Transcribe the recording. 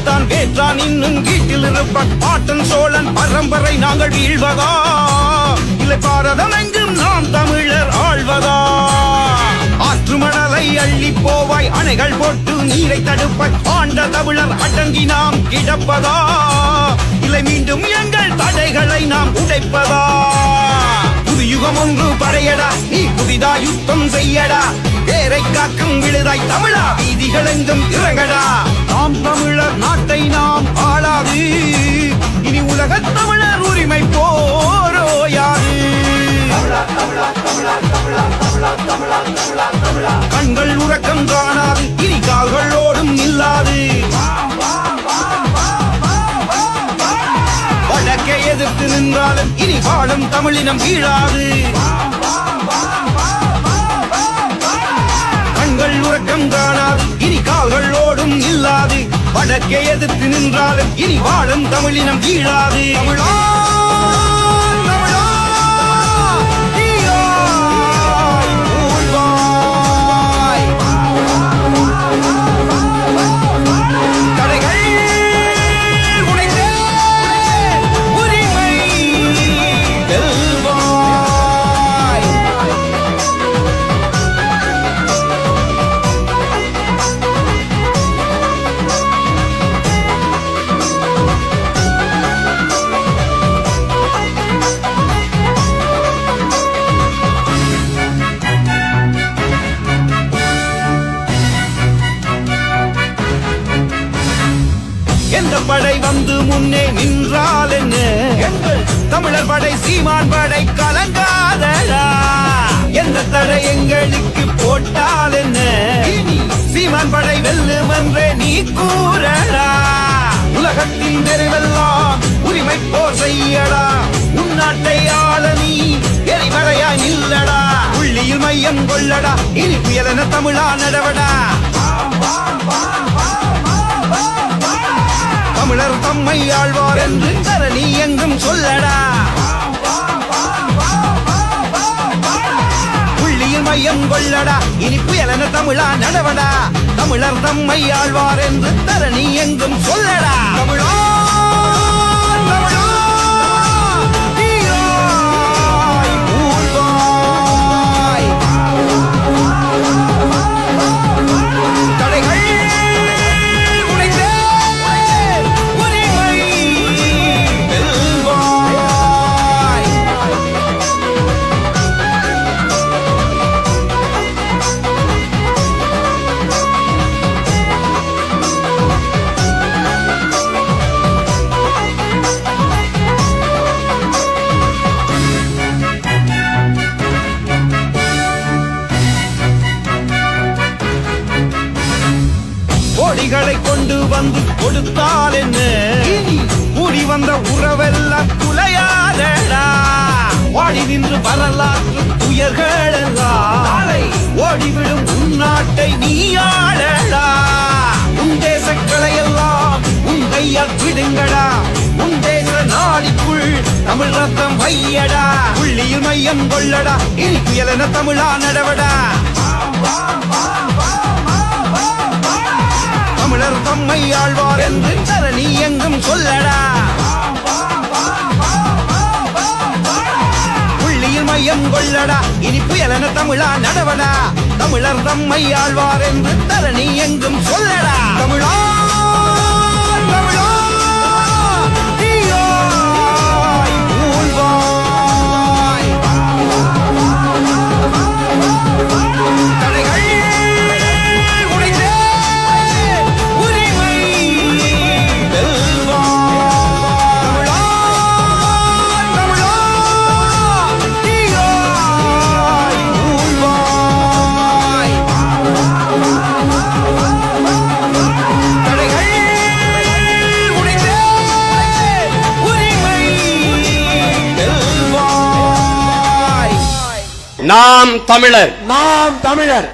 தான் வேற்றான் இன்னும் வீட்டில் இருப்பான். பாட்டன் சோழன் பரம்பரை நாங்கள் வீழ்வதா, இல்லை பாரதம் எங்கும் நாம் தமிழர் ஆழ்வதா? ஆற்று மணலை அள்ளி போவாய், அணைகள் போட்டு நீரை தடுப்பாய். ஆண்ட தமிழர் அடங்கி நாம் கிடப்பதா, இல்லை மீண்டும் எங்கள் தடைகளை நாம் உடைப்பதா? புதுயுகம் ஒன்று படையடா, நீ புதிதா யுத்தம் செய்யடா. பேரை காக்கும் விழுதாய் தமிழா, வீதிகள் எங்கும் இறங்கடா. நாம் தமிழர் நாட்டை நாம் ஆளாது, இனி உலகத் தமிழர் உரிமை போரோயாது. கண்கள் உறக்கம் காணாது, இனி கால்களோடும் நில்லாது. வழக்கை எதிர்த்து நின்றாலும் இனி வாழும் தமிழினம் வீழாது. கண்கள் உறக்கம் காணாது, இனி கால்களோடும் நில்லாது. வழக்கை எதிர்த்து நின்றாலும் இனி வாழும் தமிழினம் வீழாது. எந்த படை வந்து முன்னே நின்றால் என்ன, தமிழர் படை சீமான் படை கலங்காதடா. எந்த தடை எங்களுக்கு போட்டால் என்ன, சீமான் படை வெல்லும் என்றே நீ கூறடா. உலகத்தின் நிறைவெல்லாம் உரிமை போர் செய்யடா. உன்னாட்டை ஆள நீ எரிமறையாய் நில்லடா. புள்ளியில் மையம் கொள்ளடா, இனி புயலென தமிழா நடவடா. தமிழர் தம்மை ஆழ்வார் என்று தரணி எங்கும் சொல்லடா. புள்ளியில் மையம் கொள்ளடா, இனி புயலென தமிழா நடவடா. தமிழர் தம்மை ஆழ்வார் என்று தரணி எங்கும் சொல்லடா. தமிழா கோடிகளை கொண்டு வந்து கொடுத்தால் என்ன, கூடி வந்த உறவெல்லாம் குலையாதடா. வாடி நின்று வரலாற்று துயர்கள் எல்லாம் ஓடிவிடும் உன்னாட்டை நீ ஆளடா. உன் தேசக்களை எல்லாம் உன் கையால் விடுங்கடா. உன் தேச நாடிக்குள் தமிழ் ரத்தம் வையடா. புள்ளியில் மையம் கொள்ளடா, இனி புயலென தமிழா நடவடா. தமிழர் தம்மை ஆழ்வார் என்று தரணி எங்கும் சொல்லடா. புள்ளியில் மையம் கொள்ளடா, இனி புயலென தமிழா நடவடா. தமிழர் தம்மை ஆழ்வார் என்று தரணி எங்கும் சொல்லடா. தமிழா நாம் தமிழர், நாம் தமிழர்.